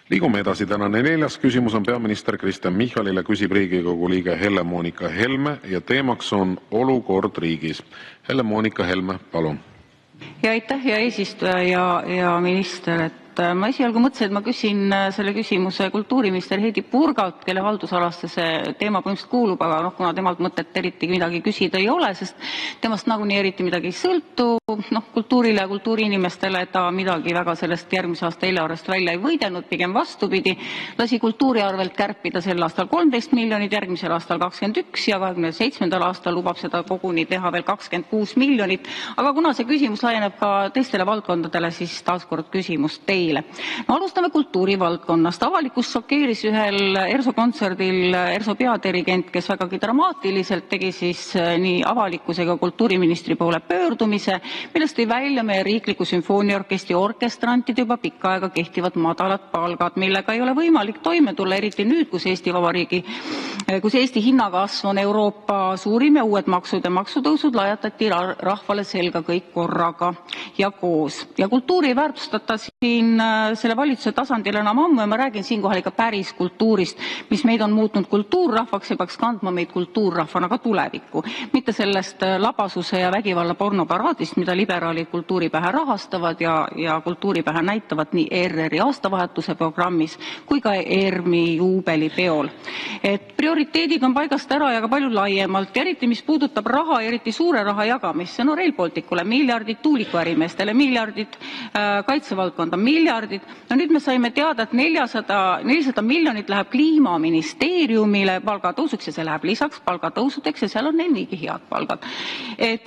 Liigume edasi. Tänane 4. küsimus on peaminister Kristen Michalile, küsib Riigikogu liige Helle-Moonika Helme ja teemaks on olukord riigis. Helle-Moonika Helme, palun. Ja aitäh, hea eesistuja ja minister. Ma esialgu mõtlesin, et ma küsin selle küsimuse kultuuriminister Heidy Purgalt, kelle haldusalasse see teema põhimõtteliselt kuulub, aga kuna temalt mõtet eriti midagi küsida ei ole, sest temast nagunii eriti midagi ei sõltu, kultuurile ja kultuuriinimestele ta midagi väga sellest järgmise aasta eelarvest välja ei võidelnud, pigem vastupidi, lasi kultuuri arvelt kärpida sel aastal 13 miljonit, järgmisel aastal 21 ja 27. aastal lubab seda koguni teha veel 26 miljonit. Aga kuna see küsimus laieneb ka teistele valdkondadele, siis taaskord küsimus teile. Alustame kultuurivaldkonnast. Avalikus šokeeris ühel ERSO kontserdil ERSO peadirigent, kes vägagi dramaatiliselt tegi siis nii avalikkuse kui kultuuriministri poole pöördumise, millest tõi välja meie riikliku sümfooniaorkestri orkestrantide juba pikka aega kehtivad madalad palgad, millega ei ole võimalik toime tulla, eriti nüüd, kus Eesti hinnakasv on Euroopa suurim ja uued maksud ja maksutõusud lajatati rahvale selga kõik korraga ja koos. Ja kultuuri ei väärtustata siin selle valitsuse tasandil enam ammu ja ma räägin siinkohal ikka päris kultuurist, mis meid on muutnud kultuurrahvaks ja peaks kandma meid kultuurrahvana ka tulevikku. Mitte sellest labasuse ja vägivalla pornoparaadist, mida liberaalid kultuuripähe rahastavad ja kultuuripähe näitavad nii ERR-i aastavahetuse programmis kui ka ERM-i juubelipeol. Prioriteedid on paigast ära ja ka palju laiemalt, eriti mis puudutab raha, eriti suure raha jagamisse, Rail Balticule miljardid, tuulikuärimeestele miljardid, kaitsevaldkonda miljardid. Nüüd me saime teada, et 400 miljonit läheb Kliimaministeeriumile palgatõusuks ja see läheb lisaks palgatõusudeks ja seal on neil niigi head palgad.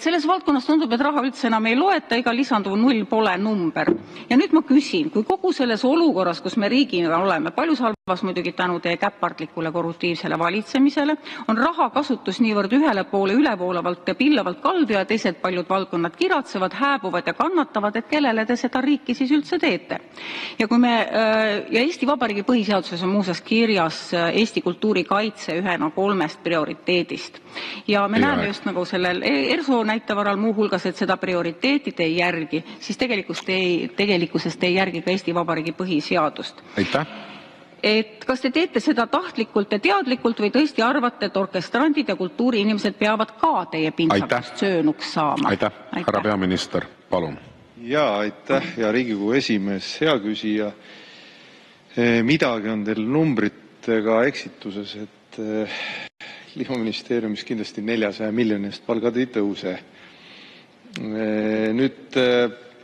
Selles valdkonnas tundub, et raha üldse enam ei loeta, iga lisanduv null pole number. Ja nüüd ma küsin, kui kogu selles olukorras, kus me riigina oleme, palju salvas muidugi tänu teie käpardlikule korruptiivsele valitsemisele, on raha kasutus niivõrd ühele poole ülevoolavalt ja pillavalt kaldu ja teised paljud valdkonnad kiratsevad, hääbuvad ja kannatavad, et kellele te seda riiki siis üldse teete. Ja Eesti Vabariigi põhiseaduses on muuseas kirjas Eesti kultuuri kaitse ühena 3 prioriteedist. Ja me näeme just nagu sellel ERSO näitavaral muu hulgas, et seda prioriteetid ei järgi, siis tegelikkusest ei järgi ka Eesti Vabariigi põhiseadust. Aitäh! Kas te teete seda tahtlikult ja teadlikult või tõesti arvate, et orkestrandid ja kultuuriinimesed peavad ka teie pintsakust söönuks saama? Aitäh! Härra peaminister, palun! Jaa, aitäh, ja Riigikogu esimees, hea küsija. Midagi on teil numbritega eksituses, et Kliimaministeeriumis kindlasti 400 miljonist palgad ei tõuse. Nüüd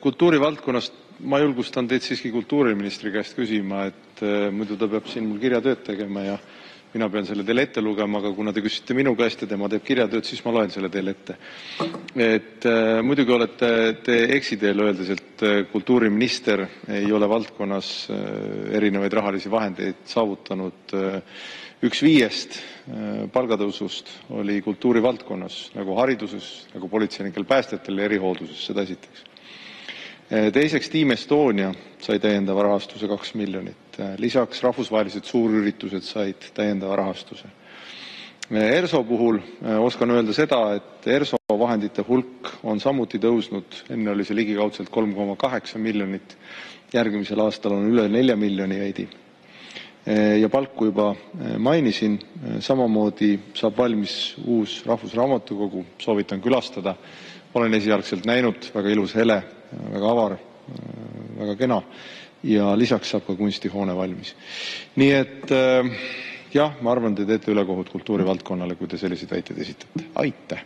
kultuurivaldkonnast ma julgustan teid siiski kultuuriministri käest küsima, et muidu ta peab siin mul kirjatööd tegema ja mina pean selle teile ette lugema, aga kuna te küsite minu käest ja tema teeb kirjatööd, siis ma loen selle teile ette. Muidugi olete te eksiteel öeldes, et kultuuriminister ei ole valdkonnas erinevaid rahalisi vahendeid saavutanud. 1/5 palgatõusust oli kultuurivaldkonnas, nagu hariduses, nagu politseinikel, päästjatel ja erihoolduses, seda esiteks. Teiseks, Team Estonia sai täiendava rahastuse 2 miljonit. Lisaks rahvusvahelised suurüritused said täiendava rahastuse. ERSO puhul oskan öelda seda, et ERSO vahendite hulk on samuti tõusnud. Enne oli see ligikaudselt 3,8 miljonit. Järgmisel aastal on üle 4 miljoni veidi. Ja palku juba mainisin. Samamoodi saab valmis uus rahvusraamatukogu. Soovitan külastada. Olen esialgselt näinud, väga ilus hele, väga avar, väga kena ja lisaks saab ka kunstihoone valmis. Nii et jah, ma arvan, te teete ülekohut kultuurivaldkonnale, kui te selliseid väiteid esitate. Aitäh!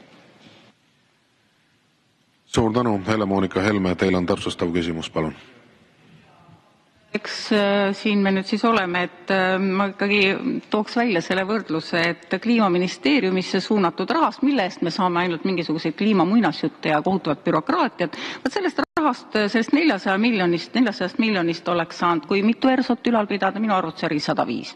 Suur tänu, Helle-Moonika Helme, teil on täpsustav küsimus, palun. Eks siin me nüüd siis oleme, et ma ikkagi tooks välja selle võrdluse, et Kliimaministeeriumisse suunatud rahast, mille eest me saame ainult mingisuguseid kliimamuinasjutte ja kohutavat bürokraatiat, sellest rahast, sellest 400 miljonist oleks saanud, kui mitu ERSO-t ülal pidada, minu arvates oli 105.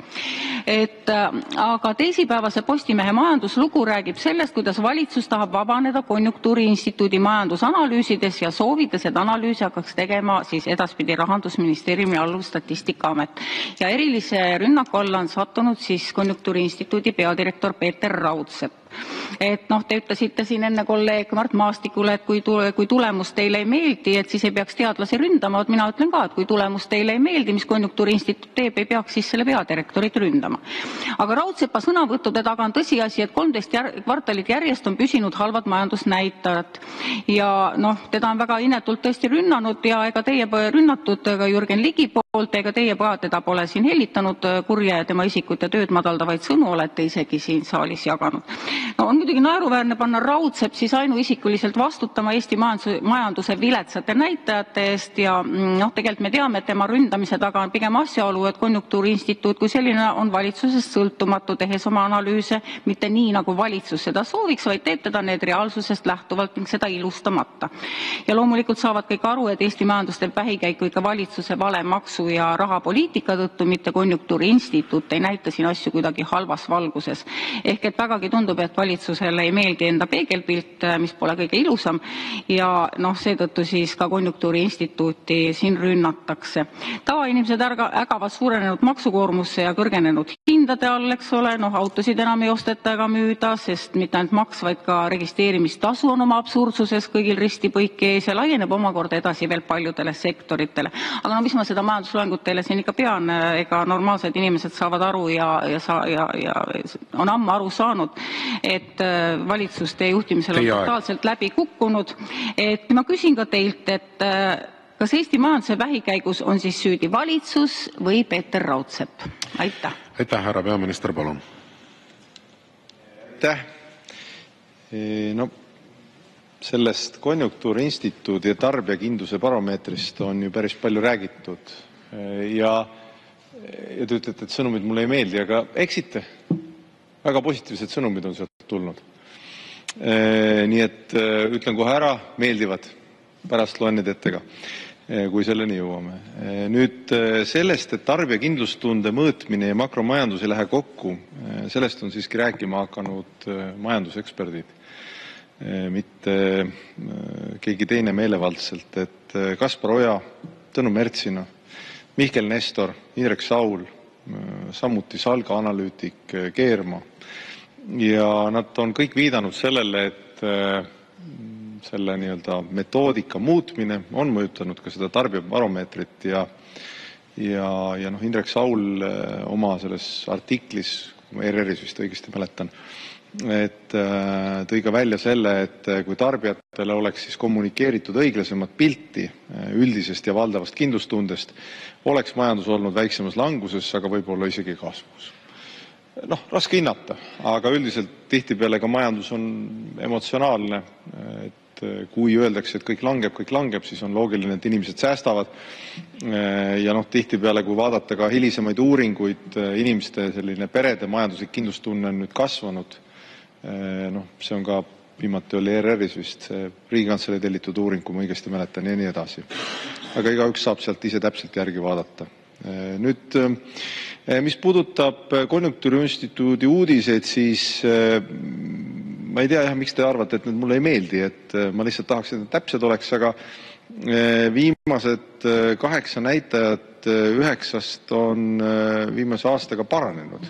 Aga teisipäevase Postimehe majanduslugu räägib sellest, kuidas valitsus tahab vabaneda Konjunktuuriinstituudi majandusanalüüsides ja soovides, et analüüsi hakkaks tegema siis edaspidi Rahandusministeeriumi alluv Statistikaamet. Ja erilise rünnaku alla on sattunud siis Konjunktuuriinstituudi peadirektor Peeter Raudsepp. Et te ütlesite siin enne kolleeg Mart Maastikule, et kui tulemus teile ei meeldi, et siis ei peaks teadlasi ründama. Mina ütlen ka, et kui tulemus teile ei meeldi, mis Konjunktuuriinstituut teeb, ei peaks siis selle peadirektorit ründama. Aga Raudsepa sõnavõttude taga on tõsiasi, et 13 kvartalit järjest on püsinud halvad majandusnäitajad. Ja teda on väga inetult tõesti rünnanud ja ega teie rünnatud ka Jürgen Ligi poolt, ega teie teda pole siin hellitanud kurja ja tema isikut ja tööd madaldavaid sõnu olete isegi siin saalis jaganud. On muidugi naeruväärne panna Raudsepp siis ainuisikuliselt vastutama Eesti majanduse viletsate näitajate eest ja tegelikult me teame, et tema ründamise taga on pigem asjaolu, et Konjunktuuriinstituut kui selline on valitsusest sõltumatu, tehes oma analüüse mitte nii, nagu valitsus seda sooviks, vaid teeb teda need reaalsusest lähtuvalt ning seda ilustamata. Ja loomulikult saavad kõik aru, et Eesti majandustel pähikäiku ikka valitsuse vale maksu- ja rahapoliitika tõttu, mitte Konjunktuuriinstituut ei näita siin asju kuidagi halvas valguses. Ehk et vägagi tundub, et valitsusele ei meeldi enda peegelpilt, mis pole kõige ilusam ja seetõttu siis ka Konjunktuuriinstituuti siin rünnatakse. Tavainimesed ägavad suurenenud maksukoormusse ja kõrgenenud hindade all, eks ole, autosid enam ei osteta ega müüda, sest mitte ainult maks, vaid ka registreerimistasu on oma absurdsuses kõigil risti-põiki ees ja laieneb omakorda edasi veel paljudele sektoritele. Aga mis ma seda majandusloengut teile siin ikka pean, ega normaalsed inimesed saavad aru ja on ammu aru saanud, et valitsuste juhtimisel on totaalselt läbi kukkunud. Et ma küsin ka teilt, et kas Eesti majanduse vähikäigus on siis süüdi valitsus või Peeter Raudsepp? Aitäh. Aitäh, härra peaminister, palun. Aitäh. Sellest Konjunktuuriinstituudi ja tarbijakindluse baromeetrist on ju päris palju räägitud ja te ütlete, et sõnumid mulle ei meeldi, aga eksite. Väga positiivsed sõnumid on sealt tulnud. Nii et ütlen kohe ära, meeldivad. Pärast loen need ette ka, kui selleni jõuame. Nüüd sellest, et tarbijakindlustunde mõõtmine ja makromajandus ei lähe kokku, sellest on siiski rääkima hakanud majanduseksperdid. Mitte keegi teine meelevaldselt, et Kaspar Oja, Tõnu Mertsina, Mihkel Nestor, Indrek Saul, samuti Salga analüütik Keerma. Ja nad on kõik viidanud sellele, et selle metoodika muutmine on mõjutanud ka seda tarbijabaromeetrit ja Indrek Saul oma selles artiklis, kui ma ERR-is vist õigesti mäletan, et tõi ka välja selle, et kui tarbijatele oleks siis kommunikeeritud õiglasemat pilti üldisest ja valdavast kindlustundest, oleks majandus olnud väiksemas languses, aga võib-olla isegi kasvus. Raske hinnata, aga üldiselt tihtipeale ka majandus on emotsionaalne, et kui öeldakse, et kõik langeb, siis on loogiline, et inimesed säästavad ja tihtipeale, kui vaadata ka hilisemaid uuringuid, inimeste selline perede majanduslik kindlustunne on nüüd kasvanud. See on ka viimati oli ERR-is vist Riigikantselei tellitud uuring, kui ma õigesti mäletan ja nii edasi. Aga igaüks saab sealt ise täpselt järgi vaadata. Nüüd, mis puudutab Konjunktuuriinstituudi uudiseid, siis ma ei tea, miks te arvate, et need mulle ei meeldi, et ma lihtsalt tahaks, et täpsed oleks, aga viimased 8 näitajat 9 on viimase aastaga paranenud.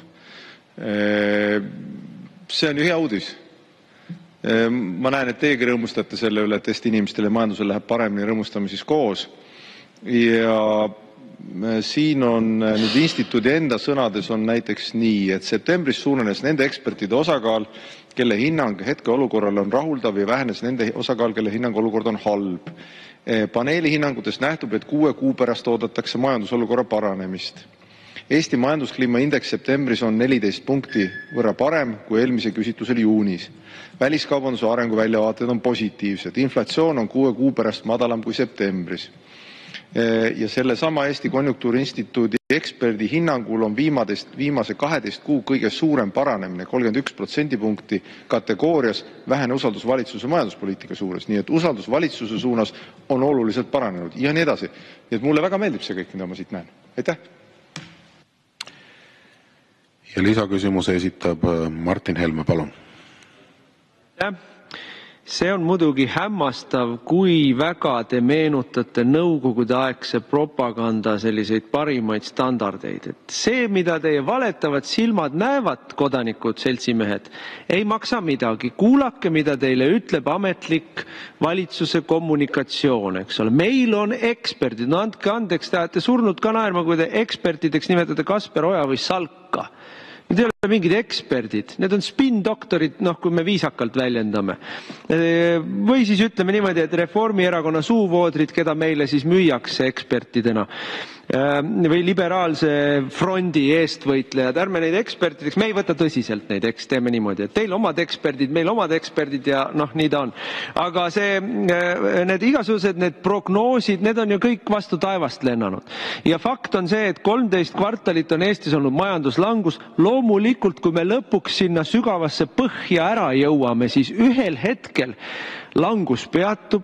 See on ju hea uudis. Ma näen, et teiegi rõõmustate selle üle, et Eesti inimestele ja majandusel läheb paremini, rõõmustame siis koos. Ja siin on nüüd instituudi enda sõnades on näiteks nii, et septembris suurenes nende ekspertide osakaal, kelle hinnang hetkeolukorrale on rahuldav ja vähenes nende osakaal, kelle hinnang olukord on halb. Paneeli hinnangutest nähtub, et 6 kuu pärast oodatakse majandusolukorra paranemist. Eesti majanduskliima indeks septembris on 14 punkti võrra parem kui eelmise küsitlusel juunis. Väliskaubanduse arengu väljavaated on positiivsed. Inflatsioon on 6 kuu pärast madalam kui septembris. Ja selle sama Eesti Konjunktuuriinstituudi eksperdi hinnangul on viimase 12 kuu kõige suurem paranemine, 31% punkti kategoorias vähene usaldus valitsuse majanduspoliitika suures. Nii et usaldus valitsuse suunas on oluliselt paranenud ja nii edasi. Nii et mulle väga meeldib see kõik, mida ma siit näen. Aitäh! Ja lisaküsimuse esitab Martin Helme, palun. see on muidugi hämmastav, kui väga te meenutate nõukogude aegse propaganda selliseid parimaid standardeid. Et see, mida teie valetavad silmad näevad, kodanikud, seltsimehed, ei maksa midagi. Kuulake, mida teile ütleb ametlik valitsuse kommunikatsioon, eks ole. Meil on eksperdid, no andke andeks, te olete surnud ka naerma, kui te ekspertideks nimetate Kasper Oja või Salka. Need ei ole mingid eksperdid, need on spin-doktorid, kui me viisakalt väljendame. Või siis ütleme niimoodi, et Reformierakonna suuvoodrid, keda meile siis müüakse ekspertidena. Või liberaalse frondi eestvõitlejad. Ärme neid ekspertideks, me ei võta tõsiselt neid, eks teeme niimoodi, et teil omad eksperdid, meil omad eksperdid ja nii ta on. Aga need igasugused, need prognoosid, need on ju kõik vastu taevast lennanud. Ja fakt on see, et 13 kvartalit on Eestis olnud majanduslangus. Loomulikult, kui me lõpuks sinna sügavasse põhja ära jõuame, siis ühel hetkel langus peatub,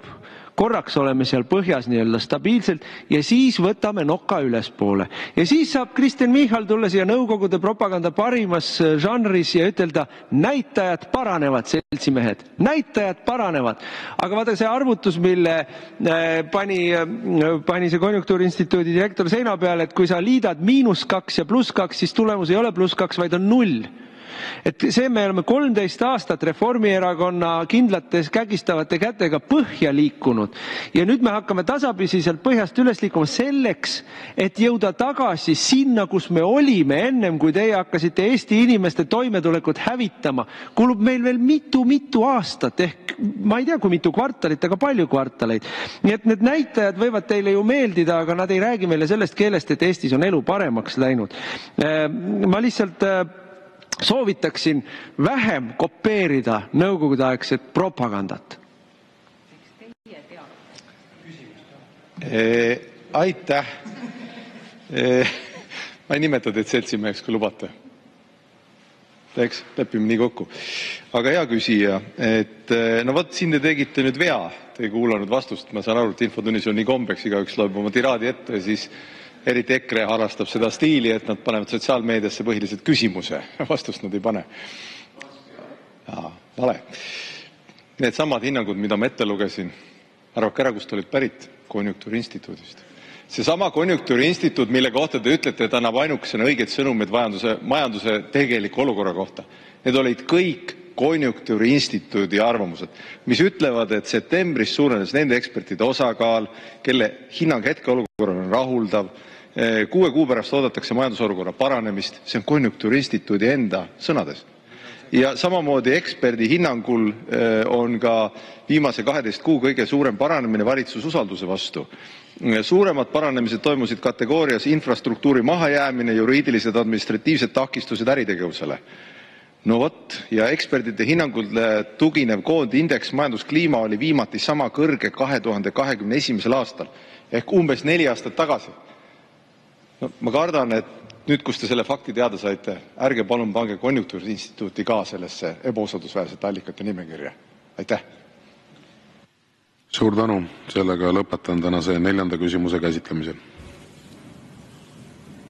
korraks oleme seal põhjas nii-öelda stabiilselt ja siis võtame noka ülespoole. Ja siis saab Kristen Michal tulla siia nõukogude propaganda parimas žanris ja ütelda, näitajad paranevad, seltsimehed, näitajad paranevad. Aga vaata see arvutus, mille pani see Konjunktuuriinstituudi direktor seina peale, et kui sa liidad -2 ja +2, siis tulemus ei ole +2, vaid on 0. Et see me oleme 13 aastat Reformierakonna kindlates kägistavate kätega põhja liikunud ja nüüd me hakkame tasapisi sealt põhjast üles liikuma selleks, et jõuda tagasi sinna, kus me olime ennem, kui teie hakkasite Eesti inimeste toimetulekut hävitama. Kulub meil veel mitu aastat, ehk ma ei tea, kui mitu kvartalit, aga palju kvartaleid. Nii et need näitajad võivad teile ju meeldida, aga nad ei räägi meile sellest keelest, et Eestis on elu paremaks läinud. Ma lihtsalt soovitaksin vähem kopeerida nõukogudeaegset propagandat. Aitäh. Ma ei nimeta teid seltsimeheks, kui lubate. Eks, lepime nii kokku. Aga hea küsija, et siin te tegite nüüd vea. Te ei kuulanud vastust. Ma saan aru, et infotunnis on nii kombeks, igaüks loeb oma tiraadi ette ja siis eriti EKRE harrastab seda stiili, et nad panevad sotsiaalmeediasse põhiliselt küsimuse. Vastust nad ei pane. Vale. Need samad hinnangud, mida ma ette lugesin, arvake ära, kust olid pärit Konjunktuuriinstituudist. See sama Konjunktuuriinstituut, mille kohta te ütlete, et annab ainukesena õiget sõnumid majanduse tegeliku olukorra kohta. Need olid kõik Konjunktuuriinstituudi arvamused, mis ütlevad, et septembris suurenes nende ekspertide osakaal, kelle hinnang hetkeolukorra on rahuldav, 6 kuu pärast oodatakse majandusolukorra paranemist, see on Konjunktuuriinstituudi enda sõnades. Ja samamoodi eksperdi hinnangul on ka viimase 12 kuu kõige suurem paranemine valitsususalduse vastu. Suuremad paranemised toimusid kategoorias infrastruktuuri mahajäämine, juriidilised administratiivsed takistused äritegevusele. No vot, ja eksperdide hinnangul tuginev koondindeks majanduskliima oli viimati sama kõrge 2021. aastal, ehk umbes 4 aastat tagasi. No, ma kardan, et nüüd, kus te selle fakti teada saite, ärge palun pange Konjunktuuriinstituuti ka sellesse ebausaldusväärsete allikate nimekirja. Aitäh! Suur tänu, sellega lõpetan tänase 4. küsimuse käsitlemise.